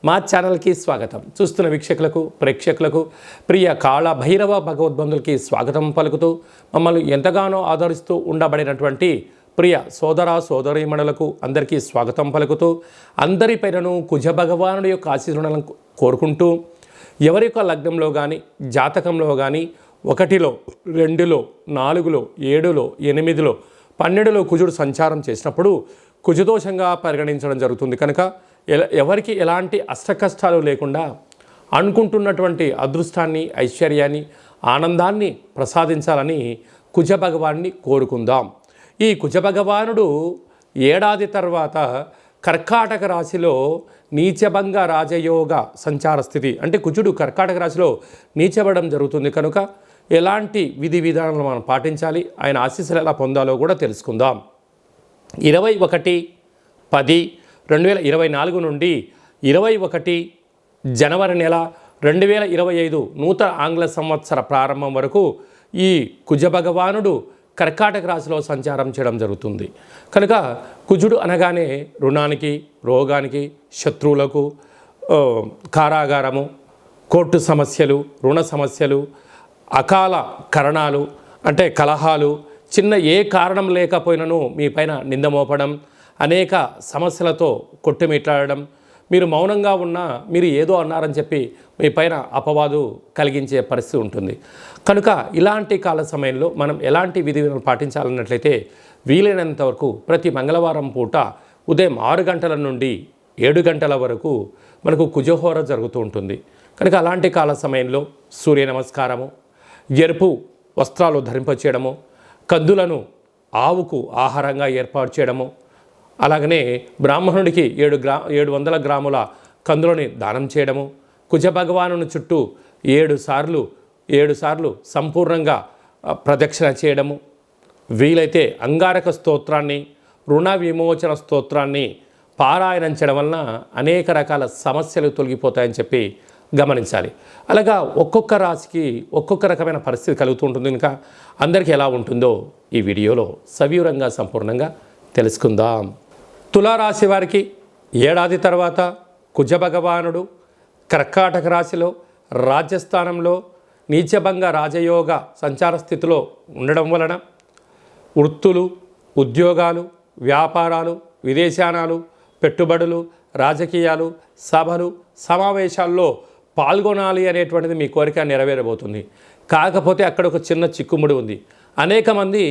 మా ఛానల్కి స్వాగతం. చూస్తున్న వీక్షకులకు ప్రేక్షకులకు ప్రియ కాళ భైరవ భగవద్బంధులకి స్వాగతం పలుకుతూ మమ్మల్ని ఎంతగానో ఆదరిస్తూ ఉండబడినటువంటి ప్రియ సోదర సోదరీమణులకు అందరికీ స్వాగతం పలుకుతూ అందరిపైనను కుజ భగవానుడి యొక్క ఆశీర్వాదాలను కోరుకుంటూ ఎవరి యొక్క లగ్నంలో కానీ జాతకంలో కానీ 1లో 2లో 4లో 7లో 8లో 12లో కుజుడు సంచారం చేసినప్పుడు కుజదోషంగా పరిగణించడం జరుగుతుంది. కనుక ఎవరికి ఎలాంటి అష్టకష్టాలు లేకుండా అనుకుంటున్నటువంటి అదృష్టాన్ని, ఐశ్వర్యాన్ని, ఆనందాన్ని ప్రసాదించాలని కుజ భగవాన్ని కోరుకుందాం. ఈ కుజ భగవానుడు ఏడాది తర్వాత కర్కాటక రాశిలో నీచభంగ రాజయోగ సంచార స్థితి, అంటే కుజుడు కర్కాటక రాశిలో నీచబడడం జరుగుతుంది. కనుక ఎలాంటి విధి విధానాలు మనం పాటించాలి, ఆయన ఆశీస్సులు ఎలా పొందాలో కూడా తెలుసుకుందాం. 21/10/2024 నుండి 21 జనవరి నెల 2025 నూతన ఆంగ్ల సంవత్సర ప్రారంభం వరకు ఈ కుజ భగవానుడు కర్కాటక రాశిలో సంచారం చేయడం జరుగుతుంది. కనుక కుజుడు అనగానే రుణానికి, రోగానికి, శత్రువులకు, కారాగారము, కోర్టు సమస్యలు, రుణ సమస్యలు, అకాల కరణాలు అంటే కలహాలు, చిన్న ఏ కారణం లేకపోయినను మీ పైన నింద మోపడం, అనేక సమస్యలతో కొట్టుమిట్లాడడం, మీరు మౌనంగా ఉన్నా మీరు ఏదో అన్నారని చెప్పి మీ పైన అపవాదు కలిగించే పరిస్థితి ఉంటుంది. కనుక ఇలాంటి కాల సమయంలో మనం ఎలాంటి విధి విధానాలు పాటించాలన్నట్లయితే వీలైనంత వరకు ప్రతి మంగళవారం పూట ఉదయం 6 గంటల నుండి 7 గంటల వరకు మనకు కుజహోర జరుగుతూ ఉంటుంది. కనుక అలాంటి కాల సమయంలో సూర్య నమస్కారము, ఎరుపు వస్త్రాలు ధరింపచేయడము, కందులను ఆవుకు ఆహారంగా ఏర్పాటు చేయడము, అలాగనే బ్రాహ్మణుడికి 700 గ్రాముల కందులని దానం చేయడము, కుజ భగవానుని చుట్టూ 7 సార్లు సంపూర్ణంగా ప్రదక్షిణ చేయడము, వీలైతే అంగారక స్తోత్రాన్ని, రుణ విమోచన స్తోత్రాన్ని పారాయణం చేయడం వలన అనేక రకాల సమస్యలు తొలగిపోతాయని చెప్పి గమనించాలి. అలాగా ఒక్కొక్క రాశికి ఒక్కొక్క రకమైన పరిస్థితి కలుగుతూ ఉంటుంది. కనుక అందరికీ ఎలా ఉంటుందో ఈ వీడియోలో సవివరంగా సంపూర్ణంగా తెలుసుకుందాం. తులారాశి వారికి ఏడాది తర్వాత కుజ భగవానుడు కర్కాటక రాశిలో రాజ్యస్థానంలో నీచభంగ రాజయోగ సంచార స్థితిలో ఉండడం వలన వృత్తులు, ఉద్యోగాలు, వ్యాపారాలు, విదేశానాలు, పెట్టుబడులు, రాజకీయాలు, సభలు, సమావేశాల్లో పాల్గొనాలి అనేటువంటిది మీ కోరిక నెరవేరబోతుంది. కాకపోతే అక్కడ ఒక చిన్న చిక్కుముడి ఉంది. అనేక మంది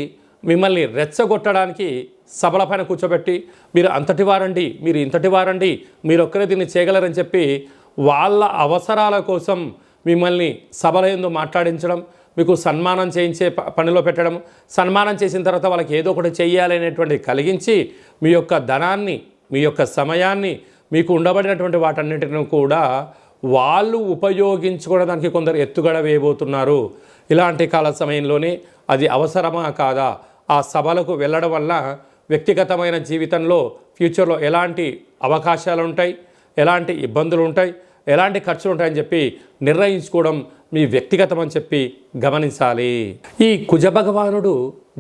మిమ్మల్ని రెచ్చగొట్టడానికి సభలపైన కూర్చోబెట్టి మీరు అంతటి వారండి, మీరు ఇంతటి వారండి, మీరు ఒక్కరే దీన్ని చేయగలరని చెప్పి వాళ్ళ అవసరాల కోసం మిమ్మల్ని సభల యందు మాట్లాడించడం, మీకు సన్మానం చేయించే పనిలో పెట్టడం, సన్మానం చేసిన తర్వాత వాళ్ళకి ఏదో ఒకటి చెయ్యాలి అనేటువంటిది కలిగించి మీ యొక్క ధనాన్ని, మీ యొక్క సమయాన్ని, మీకు ఉండబడినటువంటి వాటన్నిటిని కూడా వాళ్ళు ఉపయోగించుకోవడానికి కొందరు ఎత్తుగడ వేయబోతున్నారు. ఇలాంటి కాల సమయంలోనే అది అవసరమా కాదా, ఆ సభలకు వెళ్ళడం వల్ల వ్యక్తిగతమైన జీవితంలో ఫ్యూచర్లో ఎలాంటి అవకాశాలు ఉంటాయి, ఎలాంటి ఇబ్బందులు ఉంటాయి, ఎలాంటి ఖర్చులు ఉంటాయని చెప్పి నిర్ణయించుకోవడం మీ వ్యక్తిగతం అని చెప్పి గమనించాలి. ఈ కుజ భగవానుడు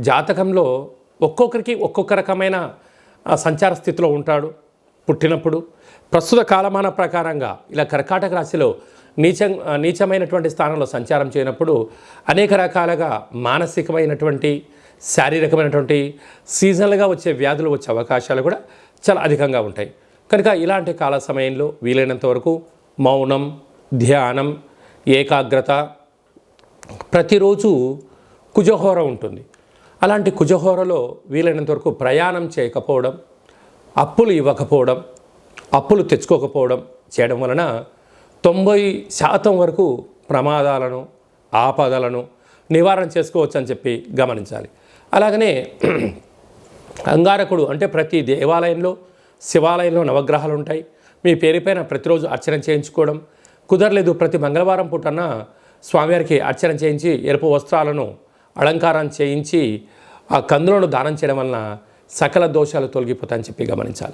జాతకంలో ఒక్కొక్కరికి ఒక్కొక్క రకమైన సంచార స్థితిలో ఉంటాడు. పుట్టినప్పుడు ప్రస్తుత కాలమాన ప్రకారంగా ఇలా కర్కాటక రాశిలో నీచమైనటువంటి స్థానంలో సంచారం చేయనప్పుడు అనేక రకాలుగా మానసికమైనటువంటి, శారీరకమైనటువంటి, సీజనల్గా వచ్చే వ్యాధులు వచ్చే అవకాశాలు కూడా చాలా అధికంగా ఉంటాయి. కనుక ఇలాంటి కాల సమయంలో వీలైనంత వరకు మౌనం, ధ్యానం, ఏకాగ్రత, ప్రతిరోజు కుజహోర ఉంటుంది. అలాంటి కుజహోరలో వీలైనంత వరకు ప్రయాణం చేయకపోవడం, అప్పులు ఇవ్వకపోవడం, అప్పులు తెచ్చుకోకపోవడం చేయడం వలన 90% వరకు ప్రమాదాలను, ఆపదలను నివారణ చేసుకోవచ్చు అని చెప్పి గమనించాలి. అలాగనే అంగారకుడు అంటే ప్రతి దేవాలయంలో, శివాలయంలో నవగ్రహాలు ఉంటాయి. మీ పేరుపైన ప్రతిరోజు అర్చన చేయించుకోవడం కుదరలేదు, ప్రతి మంగళవారం పూటన స్వామివారికి అర్చన చేయించి ఎరుపు వస్త్రాలను అలంకారం చేయించి ఆ కందులను దానం చేయడం వలన సకల దోషాలు తొలగిపోతాయని చెప్పి గమనించాలి.